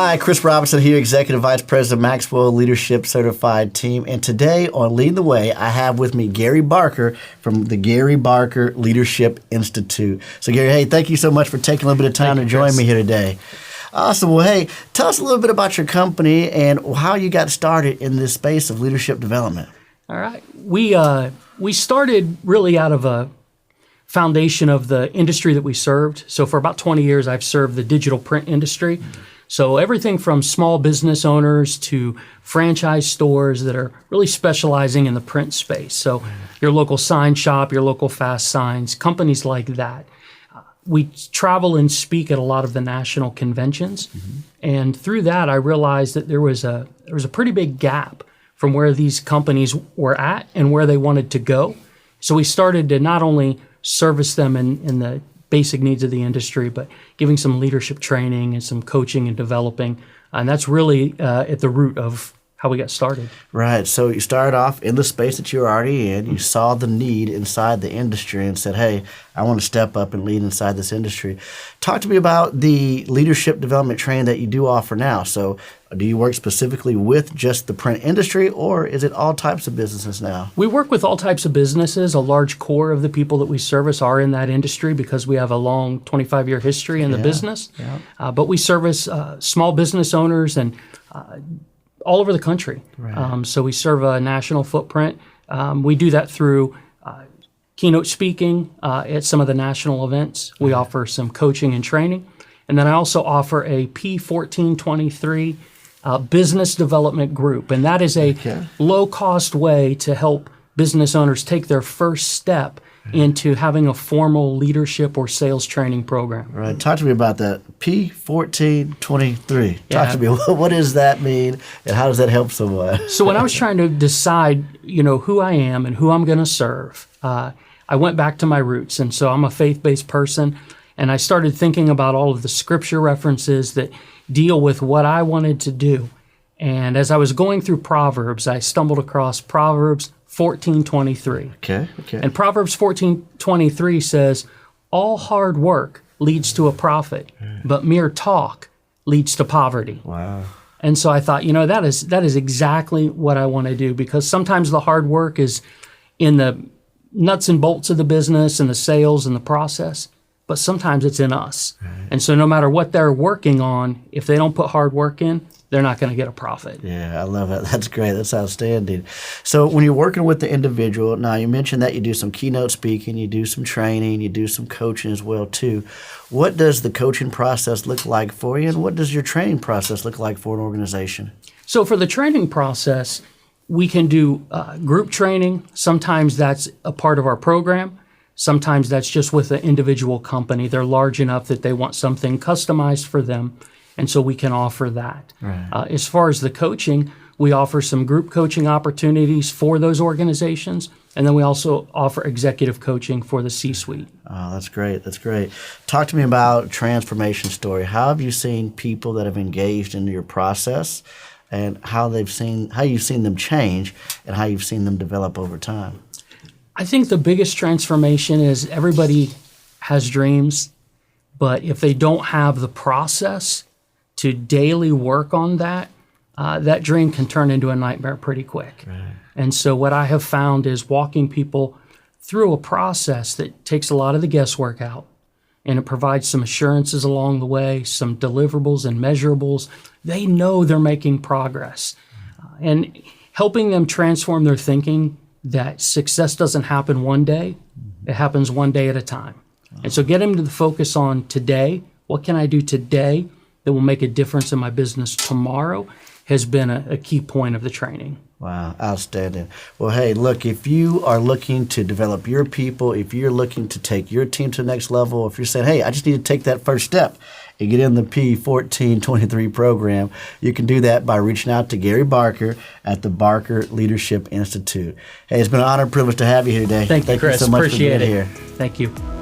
Hi, Chris Robinson here, Executive Vice President, Maxwell Leadership Certified Team. And today on Leading the Way, I have with me Gary Barker from the Gary Barker Leadership Institute. So Gary, hey, thank you so much for taking a little bit of time to join me here today. Awesome. Well, hey, tell us a little bit about your company and how you got started in this space of leadership development. All right. We started really out of a foundation of the industry that we served. So for about 20 years, I've served the digital print industry. So everything from small business owners to franchise stores that are really specializing in the print space. So your local sign shop, your local fast signs, companies like that. We travel and speak at a lot of the national conventions. And through that, I realized that there was a pretty big gap from where these companies were at and where they wanted to go. So we started to not only service them in the basic needs of the industry, but giving some leadership training and some coaching and developing. And that's really at the root of how we got started. Right. So you started off in the space that you were already in. You saw the need inside the industry and said, hey, I want to step up and lead inside this industry. Talk to me about the leadership development training that you do offer now. So do you work specifically with just the print industry, or is it all types of businesses now? We work with all types of businesses. A large core of the people that we service are in that industry because we have a long 25-year history in the business. But we service small business owners and all over the country. Right. So we serve a national footprint. We do that through keynote speaking at some of the national events. We offer some coaching and training. And then I also offer a P1423 business development group. And that is a low-cost way to help business owners take their first step into having a formal leadership or sales training program. Right. Talk to me about that. P1423. Talk to me. What does that mean, and how does that help someone? So when I was trying to decide, who I am and who I'm going to serve, I went back to my roots. And so I'm a faith-based person, and I started thinking about all of the scripture references that deal with what I wanted to do. And as I was going through Proverbs, I stumbled across Proverbs 14:23. Okay. And Proverbs 14:23 says, all hard work leads to a profit, but mere talk leads to poverty. Wow. And so I thought, that is exactly what I want to do, because sometimes the hard work is in the nuts and bolts of the business and the sales and the process, but sometimes it's in us. Right. And so no matter what they're working on, if they don't put hard work in, they're not going to get a profit. Yeah, I love that. That's great. That's outstanding. So when you're working with the individual, now you mentioned that you do some keynote speaking, you do some training, you do some coaching as well too. What does the coaching process look like for you, and what does your training process look like for an organization? So for the training process, we can do group training. Sometimes that's a part of our program. Sometimes that's just with an individual company. They're large enough that they want something customized for them. And so we can offer that. Right. As far as the coaching, we offer some group coaching opportunities for those organizations. And then we also offer executive coaching for the C-suite. Oh, that's great. That's great. Talk to me about transformation story. How have you seen people that have engaged in your process, and how you've seen them change and how you've seen them develop over time? I think the biggest transformation is everybody has dreams, but if they don't have the process to daily work on that, that dream can turn into a nightmare pretty quick. Right. And so what I have found is walking people through a process that takes a lot of the guesswork out, and it provides some assurances along the way, some deliverables and measurables. They know they're making progress. And helping them transform their thinking that success doesn't happen one day, it happens one day at a time. And so get them to the focus on today. What can I do today that will make a difference in my business tomorrow has been a key point of the training. Wow, outstanding. Well, hey, look, if you are looking to develop your people, if you're looking to take your team to the next level, if you're saying, hey, I just need to take that first step and get in the P1423 program, you can do that by reaching out to Gary Barker at the Barker Leadership Institute. Hey, it's been an honor and privilege to have you here today. Thank you, Chris. You so much Appreciate for being it. here. Thank you.